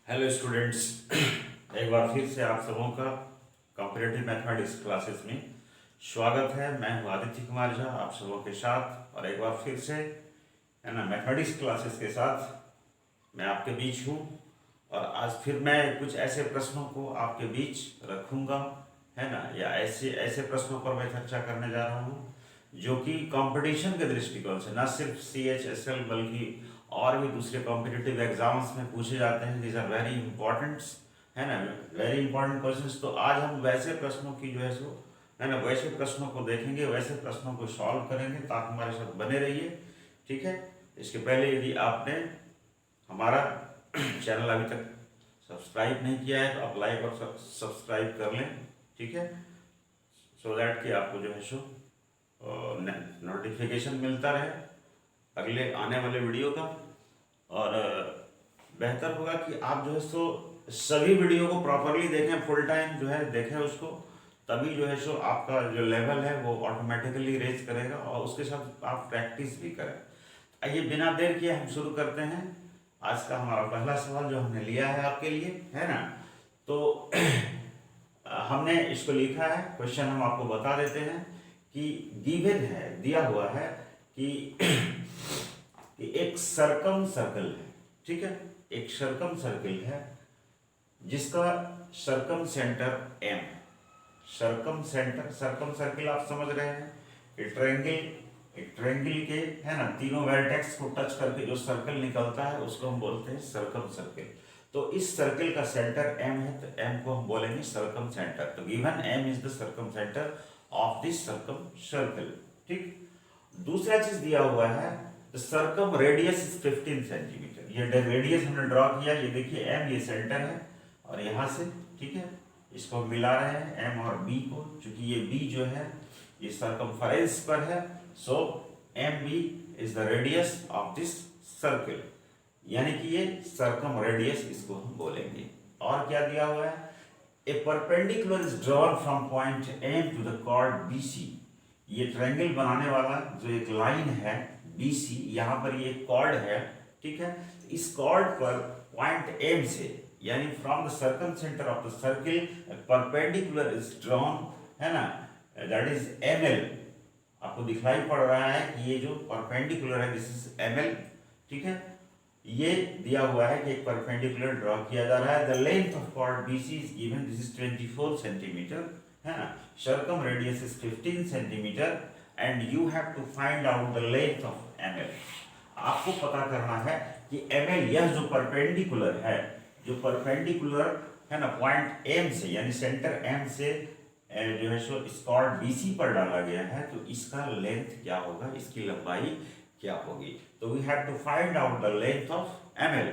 Hello students. एक बार फिर से आप सबों का कॉम्पिटिटिव मैथमेटिक्स क्लासेस में स्वागत है। मैं हूं आदित्य कुमार झा आप सबों के साथ, और एक बार फिर से है ना मैथमेटिक्स क्लासेस के साथ मैं आपके बीच हूं। और आज फिर मैं कुछ ऐसे प्रश्नों को आपके बीच रखूंगा, है ना, या ऐसे ऐसे प्रश्नों पर मैं चर्चा करने जा रहा हूं जो कि कंपटीशन के दृष्टिकोण से न सिर्फ CHSL बल्कि और भी दूसरे कॉम्पिटिटिव एग्जाम्स में पूछे जाते हैं। दीज आर वेरी इंपॉर्टेंट, है ना, वेरी इंपॉर्टेंट क्वेश्चंस। तो आज हम वैसे प्रश्नों की जो है सो है ना वैसे प्रश्नों को देखेंगे, वैसे प्रश्नों को सॉल्व करेंगे, तो आप हमारे साथ बने रहिए, ठीक है। इसके पहले यदि आपने हमारा चैनल अभी तक सब्सक्राइब नहीं किया है तो आप लाइक और सब्सक्राइब कर लें, ठीक है, सो दैट कि आपको जो है सो नोटिफिकेशन मिलता रहे अगले आने वाले वीडियो का। और बेहतर होगा कि आप जो है सो सभी वीडियो को प्रॉपरली देखें, फुल टाइम जो है देखें उसको, तभी जो है सो आपका जो लेवल है वो ऑटोमेटिकली रेज करेगा और उसके साथ आप प्रैक्टिस भी करें। आइए बिना देर किए हम शुरू करते हैं। आज का हमारा पहला सवाल जो हमने लिया है आपके लिए, है ना, तो हमने इसको लिखा है, क्वेश्चन हम आपको बता देते हैं कि गिवन है, दिया हुआ है कि एक सर्कम सर्कल है, ठीक है, एक सर्कम सर्कल है जिसका circumcentre M, circumcentre, circumcircle आप समझ रहे हैं, एक ट्रायंगल के, है ना, तीनों वर्टेक्स को टच करके जो सर्कल निकलता है उसको हम बोलते हैं सर्कम सर्कल। तो इस सर्कल का सेंटर एम है, तो एम को हम बोलेंगे सर्कम सेंटर। तो given M is the circumcentre of this circumcircle, ठीक। दूसरा चीज दिया हुआ है, the circumradius is 15 centimetre. ये रेडियस हमने ड्रॉ किया, ये देखिए एम ये सेंटर है और यहाँ से, ठीक है, इसको मिला रहे हैं एम और बी को, क्योंकि ये बी जो है ये सर्कमफरेंस पर है। So M B is the radius of this circle, यानी कि ये सर्कम रेडियस इसको हम बोलेंगे। और क्या दिया हुआ है, a perpendicular is drawn from point M to the chord BC। ये ट्रायंगल बनाने वाला जो एक लाइन है BC, यहाँ पर ये कॉर्ड है, ठीक है। इस कॉर्ड पर पॉइंट एम से, यानी from the circumcentre of the circle perpendicular is drawn, है ना, दैट इज ML। आपको दिखाई पड़ रहा है कि ये जो परपेंडिकुलर है दिस इज ML, ठीक है। ये दिया हुआ है कि एक परपेंडिकुलर ड्रॉ किया जा रहा है। The length of chord BC is given, this is 24 centimetre, है ना, circumradius is 15 centimetre and you have to find out the length of ML। आपको पता करना है कि ML, यह जो परपेंडिकुलर है, जो परपेंडिकुलर है ना पॉइंट M से, यानी सेंटर M से जो है सो इस कॉर्ड BC पर डाला गया है, तो इसका लेंथ क्या होगा, इसकी लंबाई क्या होगी। तो we have to find out the length of ML,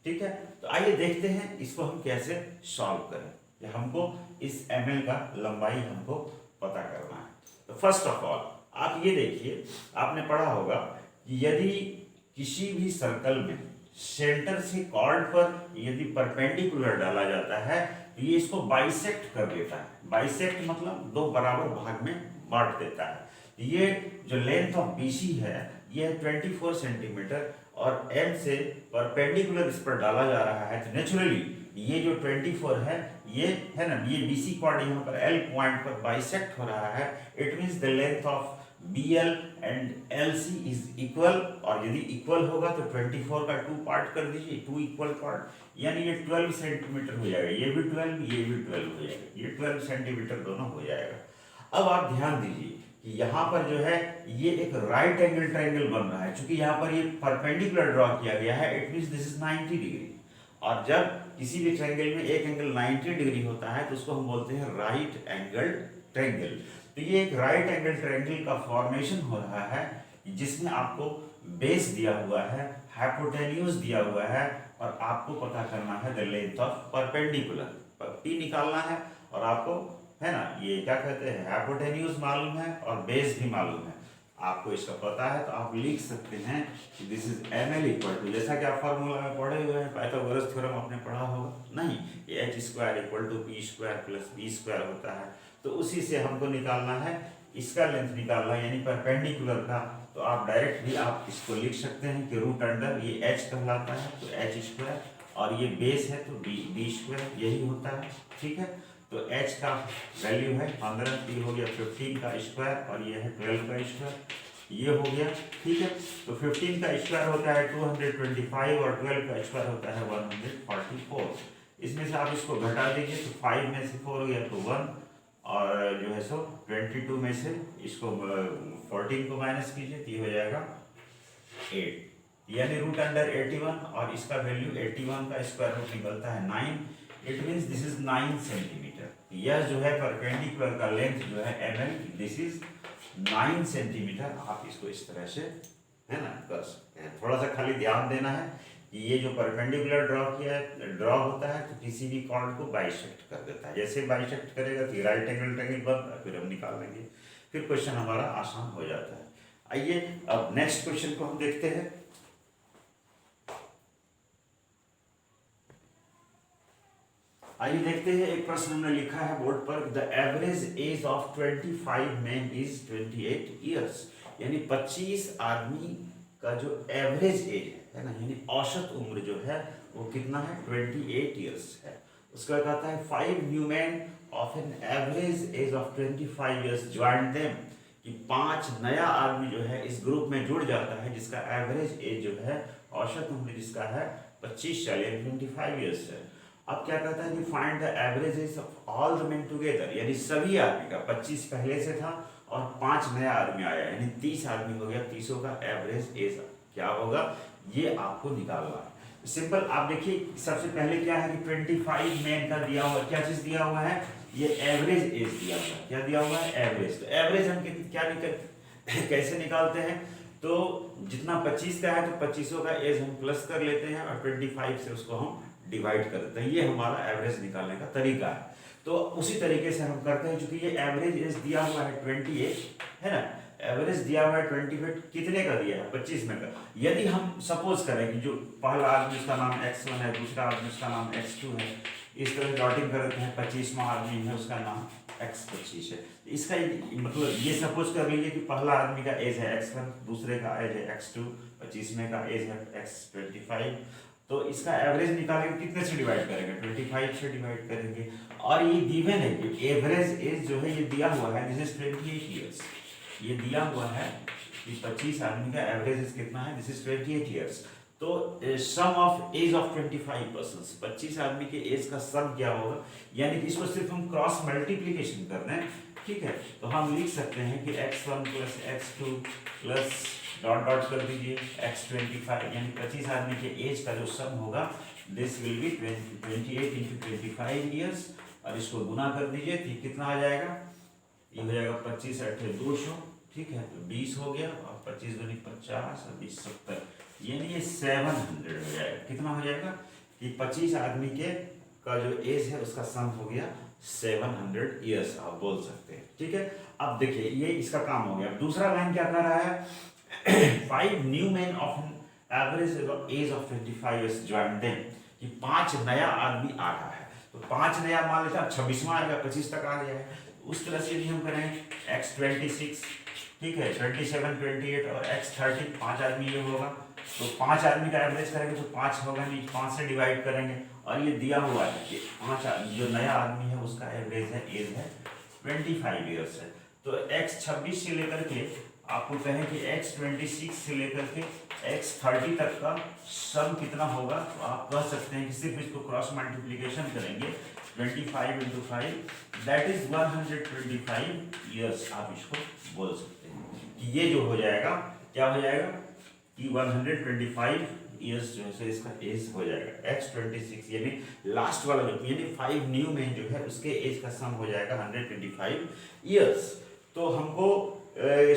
ठीक है। तो आइए देखते हैं इसको हम कैसे सॉल्व करें, कि हमको इस ML का लंबाई हमको पता करना है। तो फर्स्ट ऑफ ऑल आप ये देखिए, आपने पढ़ा होगा कि यदि किसी भी सर्कल में सेंटर से कॉर्ड पर यदि परपेंडिकुलर डाला जाता है तो ये इसको बाइसेक्ट कर देता है। बाइसेक्ट मतलब दो बराबर भाग में बांट देता है। ये जो लेंथ ऑफ BC है ये है 24 सेंटीमीटर और M से परपेंडिकुलर इस पर डाला जा रहा है, तो नेचुरली ये जो 24 है ये, है ना, ये BC कॉर्ड यहाँ पर L पॉइंट पर बाइसेक्ट हो रहा है। It means the length of BL and LC is equal, और यदि इक्वल होगा तो 24 का 2 पार्ट कर दीजिए, 2 इक्वल पार्ट, यानी ये 12 सेंटीमीटर हो जाएगा, ये भी 12, ये भी 12 हो जाएगा, ये 12 सेंटीमीटर दोनों हो जाएगा। अब आप ध्यान दीजिए कि यहाँ पर जो है ये एक राइट एंगल ट्रायंगल बन रहा है, क्योंकि यहाँ पर ये परपेंडिकुलर ड्रॉ किया गया है, it means this is 90 degree. और जब किसी भी ट्रायंगल में एक एंगल 90 डिग्री होता है तो उसको हम बोलते हैं राइट एंगल ट्रायंगल। तो ये एक राइट एंगल ट्रायंगल का फॉर्मेशन हो रहा है जिसमें आपको बेस दिया हुआ है, हाइपोटेन्यूज दिया हुआ है, और आपको पता करना है the length of perpendicular, P निकालना है, और आपको, है ना, ये क्या कहते हैं, हाइपोटेन्यूज मालूम है और बेस भी मालूम है। आपको इसका पता है तो आप लिख सकते हैं कि this is ML equal to, जैसा कि आप फार्मूला में पढ़े हुए हैं, पाइथागोरस थ्योरम आपने पढ़ा होगा नहीं, ये H square equal to P square plus B square होता है। तो उसी से हमको निकालना है इसका लेंथ निकालना है, यानी परपेंडिकुलर का। तो आप डायरेक्ट भी आप इसको लिख सकते हैं कि रूट अंडर ये H कहलाता है, तो H स्क्वायर और ये बेस है तो डी स्क्वायर यही होता है, ठीक है। तो h का वैल्यू है 15, ये हो गया 15 का स्क्वायर और ये है 12 का स्क्वायर, ये हो गया, ठीक है। तो 15 का स्क्वायर होता है 225 और 12 का स्क्वायर होता है 144। इसमें से आप इसको घटा दीजिए तो 5 में से 4 गया तो 1 और जो है सो 22 में से इसको 14 को माइनस कीजिए तो ये हो जाएगा 8, यानी रूट अंडर 81 और इसका वैल्यू 81 का स्क्वायर रूट निकलता है 9। It means this is 9 centimetre. यह जो है परपेंडिकुलर का लेंथ जो है ml, दिस इज 9 सेंटीमीटर। आप इसको इस तरह से है ना कर सकते हैं। थोड़ा सा खाली ध्यान देना है कि ये जो परपेंडिकुलर ड्रॉ होता है तो किसी भी कॉर्ड को बाइसेक्ट कर देता है। जैसे बाइसेक्ट करेगा तो राइट एंगल ट्रायंगल बन, फिर हम निकाल लेंगे, फिर क्वेश्चन हमारा आसान हो जाता है। आइए अब नेक्स्ट क्वेश्चन को हम देखते हैं। आइए देखते हैं, एक प्रश्न हमने लिखा है बोर्ड पर, the average age of 25 man is 28 years, यानी 25 आदमी का जो एवरेज एज है ना, यानी औसत उम्र जो है वो कितना है 28 ईयर्स है। उसका कहता है 5 new man of an average age of 25 years join them, कि 5 नया आदमी जो है इस ग्रुप में जुड़ जाता है जिसका एवरेज एज जो है औसत उम्र जिसका है 25 साल यानी 25 ईयर्स है। अब क्या कहता है कि find the average age of all the main together, यानी सभी आदमी का 25 पहले से था और 5 नया आदमी आया यानी 30 आदमी हो गया, 30 का एवरेज एज क्या होगा ये आपको निकालना है। सिंपल, आप देखिए सबसे पहले क्या है कि 25 मैन का दिया हुआ, क्या चीज दिया हुआ है, ये एवरेज एज दिया हुआ है। क्या दिया हुआ है, एवरेज। तो एवरेज हम क्या कैसे निकालते हैं, तो जितना 25 का है तो 25 का एज हम प्लस कर लेते हैं और 25 से उसको हम डिवाइड कर देते हैं। ये हमारा एवरेज निकालने का तरीका है। तो उसी तरीके से हम करते हैं, क्योंकि ये एवरेज एज दिया हुआ है 28 है ना, एवरेज दिया हुआ है 28, कितने का दिया है 25 में का। यदि हम सपोज करें कि जो पहला आदमी उसका नाम x1 है, दूसरा आदमी उसका नाम x2 है, इस तरह डॉटिंग कर देते हैं, 25वां आदमी है उसका नाम x25 है। इसका मतलब ये सपोज कर लीजिए कि पहला आदमी का एज है x1, दूसरे का एज है x2, 25वें का एज है x25। तो इसका एवरेज निकालेंगे, कितने से डिवाइड करेंगे 25 से डिवाइड करेंगे। और ये गिवन है कि एवरेज एज जो है ये दिया हुआ है, दिस इज 28 ईयर्स। ये दिया हुआ है कि 25 आदमी का एवरेज एज कितना है, दिस इज 28 ईयर्स। तो सम ऑफ एज ऑफ 25 पर्सन्स, 25 आदमी के एज का सम क्या होगा, यानी कि इसको सिर्फ हम क्रॉस मल्टीप्लीकेशन कर रहे हैं, ठीक है। तो हम लिख सकते हैं कि x1 plus x2 plus dot dot कर दीजिए x25, यानी 25 आदमी के एज का जो सम होगा this will be 28 into 25 years, और इसको गुना कर दीजिए तो कितना आ जाएगा, ये हो जाएगा 25 8 200, ठीक है। तो 20 हो गया और 25 दूनी 50 और 20 70, यानी ये 700 हो जाएगा। कितना हो जाएगा कि 25 आदमी के का जो एज है उसका सम हो गया 700 ईयर्स, आप बोल सकते हैं, ठीक है। अब देखिए ये इसका काम हो गया। दूसरा लाइन क्या कर रहा है, 5 new man of an average age of 25 years join them, कि 5 नया आदमी आ रहा है। तो 5 नया मान लेते हैं, 26वां आएगा, 25 तक आ गया है। उस तरह से यदि हम करें x26, ठीक है, 27 28 और x30, 5 आदमी ये होगा, तो 5 आदमी का एवरेज करेंगे तो 5 होगा नहीं, 5 से डिवाइड करेंगे। और ये दिया हुआ है कि 5 जो नया आदमी है उसका एवरेज है एज है 25 ईयर्स है। तो x26 से लेकर के आपको कहें कि x26 से लेकर के x30 तक का सम कितना होगा, तो आप कह सकते हैं कि सिर्फ इसको क्रॉस मल्टीप्लिकेशन करेंगे 25 इंटू 5 दैट इज 125 ईयर्स, आप इसको बोल सकते हैं कि ये जो हो जाएगा क्या हो जाएगा कि 125 ईयर्स जो है इसका एज हो जाएगा। x26 यानी लास्ट वाला जो यानी 5 न्यू मैन जो है उसके एज का सम हो जाएगा 125 ईयर्स। तो हमको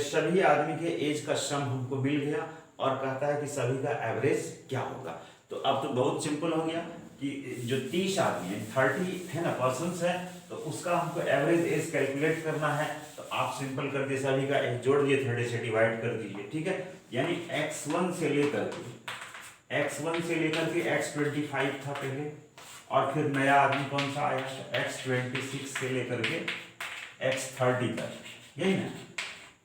सभी आदमी के एज का सम हमको मिल गया और कहता है कि सभी का एवरेज क्या होगा। तो अब तो बहुत सिंपल हो गया कि जो 30 आदमी है 30 है ना पर्सन्स है, तो उसका हमको एवरेज एज कैलकुलेट करना है। तो आप सिंपल कर दिए, सभी का एज जोड़ दिए, 30 से डिवाइड कर दीजिए, ठीक है। यानी x1 से लेकर के x25 था पहले, और फिर नया आदमी कौन सा आया, x26 से लेकर के x30 तक, यही ना।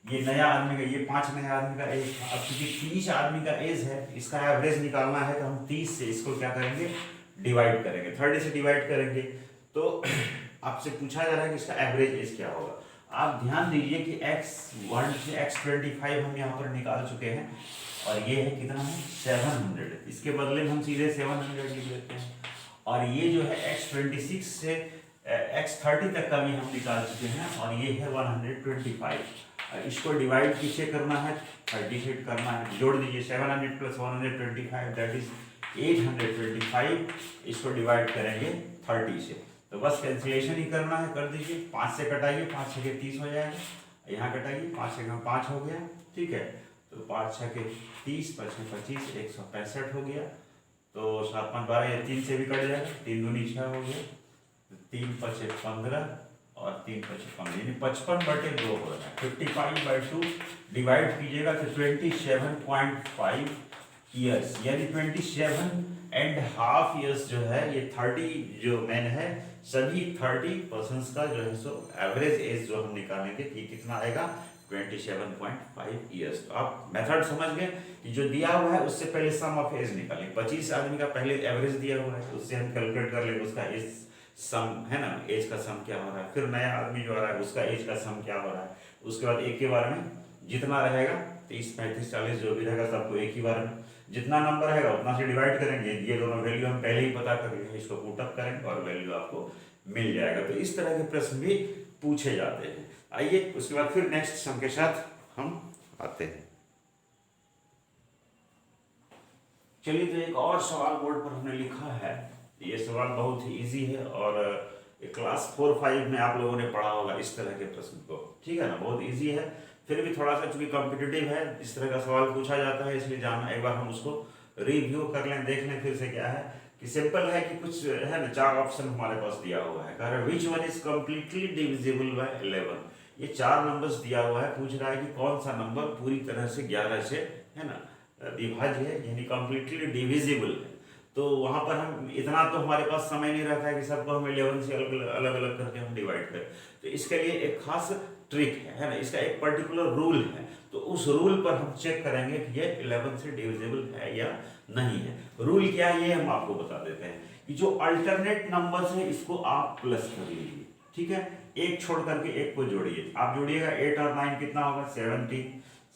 ये नया आदमी का, ये 5 नया आदमी का एज था। अब क्योंकि 30 आदमी का एज है, इसका एवरेज निकालना है तो हम 30 से इसको क्या करेंगे डिवाइड करेंगे, 30 से डिवाइड करेंगे तो आपसे पूछा जा रहा है कि इसका एवरेज एज क्या होगा। आप ध्यान दीजिए कि x1 से x25 हम यहाँ पर निकाल चुके हैं और ये है कितना है 700, इसके बदले में हम सीधे 700 लिख लेते हैं। और ये जो है x26 से x30 तक का भी हम निकाल चुके हैं और ये है 125। इसको डिवाइड किससे करना है 30 से करना है, जोड़ दीजिए 700 + 125 दैट इज 825। इसको डिवाइड करेंगे 30 से, तो बस कैंसिलेशन ही करना है, कर दीजिए। 5 से कटाइए, 5 6 के 30 हो जाएगा, यहाँ कटाइए 5 6 का 5 हो गया, ठीक है। तो 5 6 के 30, 5 6 25, 165 हो गया। तो 7 5 12, या 3 से भी कट जाएगा, 3 दूनी 6 हो गया, 3 5 15 और 3 5 15, यानी 55/2 हो रहा है। 55/2 डिवाइड कीजिएगा तो 27.5 ईयर्स, यानी 27.5 ईयर्स जो है ये 30 जो मैन है सभी 30% का जो है सो एवरेज एज जो हम निकालेंगे कि कितना आएगा 27.5 ईयर्स। तो आप मेथड समझ गए कि जो दिया हुआ है उससे पहले सम ऑफ एज निकालें। 25 आदमी का पहले एवरेज दिया हुआ है, उससे हम कैलकुलेट कर लेंगे उसका एज सम है ना, एज का सम क्या हो रहा है। फिर नया आदमी जो आ रहा है उसका एज का सम क्या हो रहा है। उसके बाद एक के बार में जितना रहेगा 30 35 40 जो भी रहेगा सबको एक ही बार में जितना नंबर रहेगा उतना से डिवाइड करेंगे। ये दोनों वैल्यू हम पहले ही पता कर लिए, इसको पुटअप करेंगे और वैल्यू आपको मिल जाएगा। तो इस तरह के प्रश्न भी पूछे जाते हैं। आइए उसके बाद फिर नेक्स्ट सम के साथ हम आते हैं। चलिए, तो एक और सवाल बोर्ड पर हमने लिखा है। ये सवाल बहुत ही इजी है और क्लास 4-5 में आप लोगों ने पढ़ा होगा इस तरह के प्रश्न को, ठीक है ना, बहुत इजी है। फिर भी थोड़ा सा चूंकि कॉम्पिटिटिव है, इस तरह का सवाल पूछा जाता है, इसलिए जानना एक बार हम उसको रिव्यू कर लें, देख लें फिर से। क्या है कि सिंपल है कि कुछ है ना, 4 ऑप्शन हमारे पास दिया हुआ है। कह रहा है which one is completely divisible by 11। ये 4 नंबर्स दिया हुआ है, पूछ रहा है कि कौन सा नंबर पूरी तरह से 11 से है ना विभाज्य है, यानी कम्प्लीटली डिविजिबल है। तो वहां पर हम इतना तो हमारे पास समय नहीं रहता है कि सबको हम 11 से अलग अलग करके हम डिवाइड करें। तो इसके लिए एक खास ट्रिक है ना, इसका एक पर्टिकुलर रूल है। तो उस रूल पर हम चेक करेंगे कि ये 11 से डिविजिबल है या नहीं है। रूल क्या है ये हम आपको बता देते हैं कि जो अल्टरनेट नंबर्स है इसको आप प्लस कर लीजिए, ठीक है। एक छोड़ करके एक को जोड़िए, आप जोड़िएगा 8 और 9 कितना होगा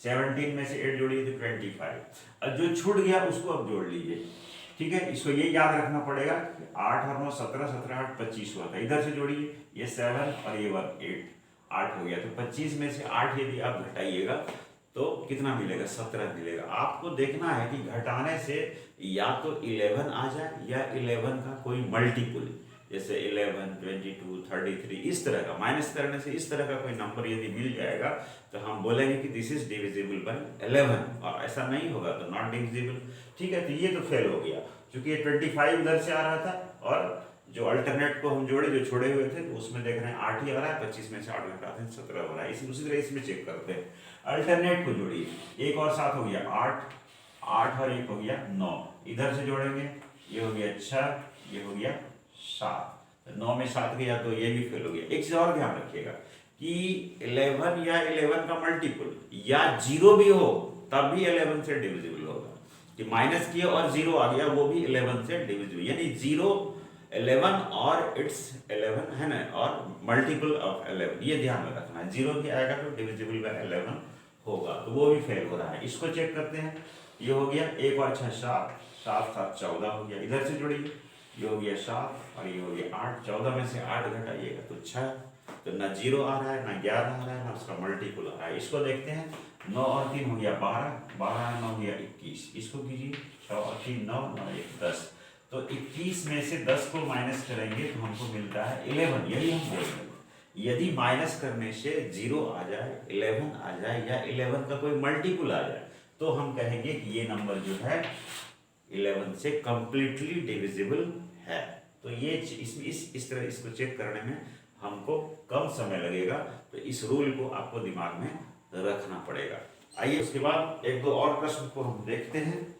17 में से 8 जोड़िए तो 25। और जो छूट गया उसको अब जोड़ लीजिए, ठीक है। इसको ये याद रखना पड़ेगा 8 और 9 17, 17 8 25 हुआ था। इधर से जोड़िए, ये 7 और ये 1 8, 8 हो गया। तो 25 में से 8 यदि आप घटाइएगा तो कितना मिलेगा 17 मिलेगा। आपको देखना है कि घटाने से या तो 11 आ जाए या 11 का कोई मल्टीपल, जैसे 11 22 33 इस तरह का। माइनस करने से इस तरह का कोई नंबर यदि मिल जाएगा तो हम बोलेंगे कि दिस इज डिविजिबल बाय 11, और ऐसा नहीं होगा तो नॉट डिविजिबल, ठीक है। तो ये तो फेल हो गया क्योंकि ये 25 उधर से आ रहा था और जो अल्टरनेट को हम जोड़े जो छोड़े हुए थे तो उसमें देख रहे हैं 8 ही आ रहा है। 25 में से 8 घटाते हैं 17 हो रहा है। उसी तरह इसमें चेक करते हैं, अल्टरनेट को जोड़िए, 1 और 7 हो गया 8, 8 और 1 हो गया 9, इधर से जोड़ेंगे ये हो गया 6, ये हो गया 7, 9 में 7 गया तो ये भी फेल हो गया। एक चीज और ध्यान रखिएगा कि 11 या 11 का मल्टीपल या 0 भी हो तब भी 11 से डिविजिबल होगा। कि माइनस किया और 0 आ गया वो भी 11 से डिविजिबल, यानी 0 11 और इट्स 11 है ना, और मल्टीपल ऑफ 11, ये ध्यान में रखना है। 0 भी आएगा तो डिविजिबल बाय 11 होगा, तो वो भी फेल हो रहा है। इसको चेक करते हैं। ये हो गया 1 और 6 7, 7 7 14 हो गया। इधर से जोड़िए, ये हो गया 7 और ये हो गया 8, 14 में से 8 घटाइएगा तो 6, तो ना 0 आ रहा है ना 11 आ रहा है ना उसका मल्टीपल आ रहा है। इसको देखते हैं, 9 और 3 हो गया 12, 12 9 हो गया 21, इसको कीजिए 6 और 3 9, 9 1 10, तो 21 में से 10 को माइनस करेंगे तो हमको मिलता है 11। यही हम बोल रहे हैं, यदि माइनस करने से 0 आ जाए 11 आ जाए या 11 का कोई मल्टीपल आ जाए तो हम कहेंगे कि ये नंबर जो है 11 से कंप्लीटली डिविजिबल है। तो ये इस तरह इसको चेक करने में हमको कम समय लगेगा, तो इस रूल को आपको दिमाग में रखना पड़ेगा। आइए उसके बाद एक दो और प्रश्न को हम देखते हैं।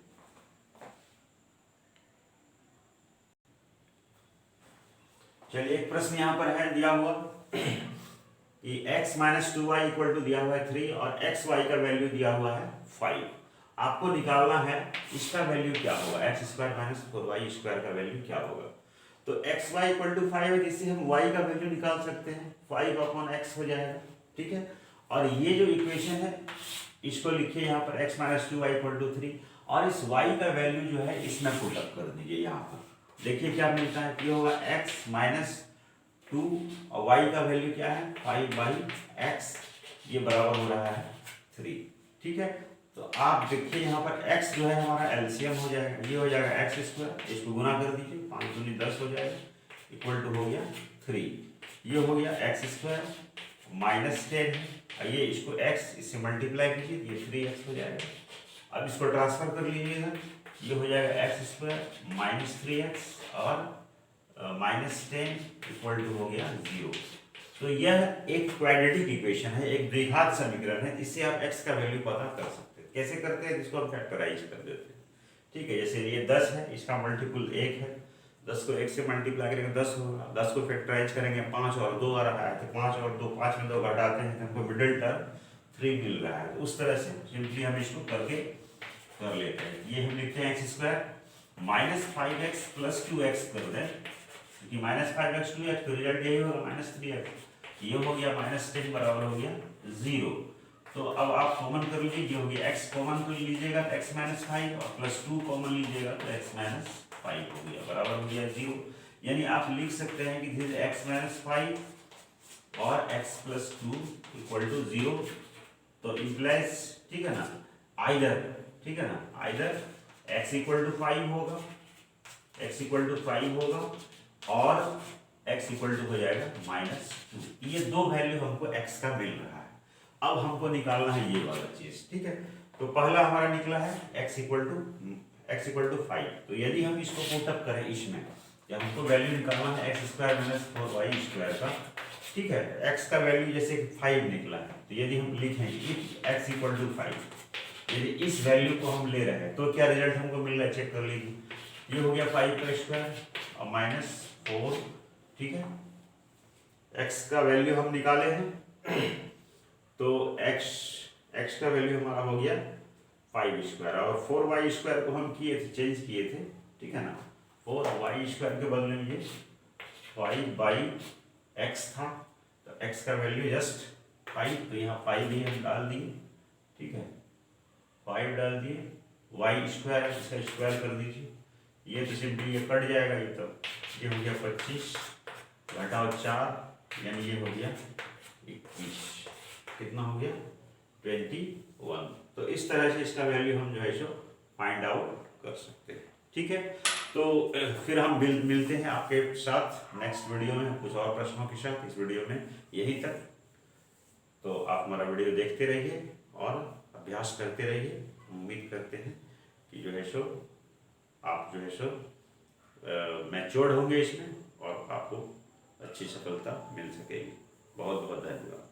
चलिए, एक प्रश्न यहाँ पर है दिया हुआ कि x - 2y = दिया हुआ है 3 और xy का वैल्यू दिया हुआ है 5। आपको निकालना है इसका वैल्यू क्या होगा, x square minus 4y square का वैल्यू क्या होगा। तो एक्स वाई इक्वल टू 5 है, जिससे हम y का वैल्यू निकाल सकते हैं, 5/x हो जाएगा, ठीक है। और ये जो इक्वेशन है इसको लिखिए यहाँ पर x minus 2y equal to 3, और इस y का वैल्यू जो है इसमें पुट अप कर दीजिए यहाँ पर। देखिए क्या मिलता है, ये होगा x माइनस 2 और y का वैल्यू क्या है 5/x, ये बराबर हो रहा है 3, ठीक है। तो आप देखिए यहाँ पर x जो है हमारा एलसीएम हो जाएगा, ये हो जाएगा एक्स स्क्वायर, इसको गुना कर दीजिए, 5 दूनी 10 हो जाएगा, इक्वल टू हो गया 3। ये हो गया एक्स स्क्वायर माइनस 10 है, ये इसको x इससे मल्टीप्लाई कीजिए, ये 3x हो जाएगा। अब इसको ट्रांसफर कर लीजिएगा, ये हो जाएगा एक्स स्क्वायर माइनस 3x और माइनस 10 इक्वल टू हो गया 0। तो यह एक क्वाड्रेटिक इक्वेशन है, एक द्विघात समीकरण है, इससे आप x का वैल्यू पता कर सकते हैं। कैसे करते हैं, इसको हम फैक्टराइज कर देते हैं, ठीक है। जैसे ये 10 है, इसका मल्टीपल 1 है, 10 को 1 से मल्टीप्लाई करेंगे 10 होगा, 10 को फैक्टराइज करेंगे 5 और 2 आ रहा है, तो 5 और 2, 5 में 2 घटाते हैं तो हमको मिडिल टर्म 3 मिल रहा है। तो उस तरह से सिंपली हम इसको करके कर लेते हैं। ये हम लिखते हैं x square minus 5x plus 2x कर दें, क्योंकि माइनस 5x 2x तो रिजल्ट यही होगा माइनस 3x। ये हो गया माइनस 10 बराबर हो गया 0। तो अब आप कॉमन कर लीजिए, ये हो गया x कॉमन कर लीजिएगा तो x माइनस 5 और प्लस 2 कॉमन लीजिएगा तो x माइनस 5 हो गया, बराबर हो गया 0। यानी आप लिख सकते हैं कि दिस x माइनस 5 और x प्लस 2 इक्वल टू 0। तो इम्प्लाइज, ठीक है ना, आइदर, ठीक है ना, आइदर x इक्वल टू 5 होगा, x इक्वल टू 5 होगा और x इक्वल टू हो जाएगा माइनस 2। ये दो वैल्यू हमको x का मिल रहा है। अब हमको निकालना है ये वाला चीज, ठीक है। तो पहला हमारा निकला है x इक्वल टू 5। तो यदि हम इसको पुटअप करें इसमें, या हमको वैल्यू निकालना है x square minus 4y square का, ठीक है। x का वैल्यू जैसे 5 निकला है, तो यदि हम लिखें इफ x इक्वल टू 5, यदि इस वैल्यू को हम ले रहे हैं तो क्या रिजल्ट हमको मिल रहा है, चेक कर लीजिए। ये हो गया 5 का स्क्वायर और माइनस 4, ठीक है। x का वैल्यू हम निकाले हैं तो x का वैल्यू हमारा हो गया 5 स्क्वायर, और 4y स्क्वायर को हम किए थे, चेंज किए थे, ठीक है ना। 4y स्क्वायर के बदले में ये 5/x था, तो x का वैल्यू जस्ट 5, तो यहाँ 5 भी हम डाल दिए, ठीक है, 5 डाल दिए। y स्क्वायर है, इसका स्क्वायर कर दीजिए, ये तो सिंपली ये कट जाएगा, ये तो ये हो गया 25 घटाओ 4, यानी ये हो गया 21, कितना हो गया 21। तो इस तरह से इसका वैल्यू हम जो है सो फाइंड आउट कर सकते हैं, ठीक है। तो फिर हम मिलते हैं आपके साथ नेक्स्ट वीडियो में कुछ और प्रश्नों के साथ। इस वीडियो में यही तक, तो आप हमारा वीडियो देखते रहिए और अभ्यास करते रहिए। उम्मीद करते हैं कि जो है सो आप जो है सो मैच्योर्ड होंगे इसमें और आपको अच्छी सफलता मिल सकेगी। बहुत बहुत धन्यवाद।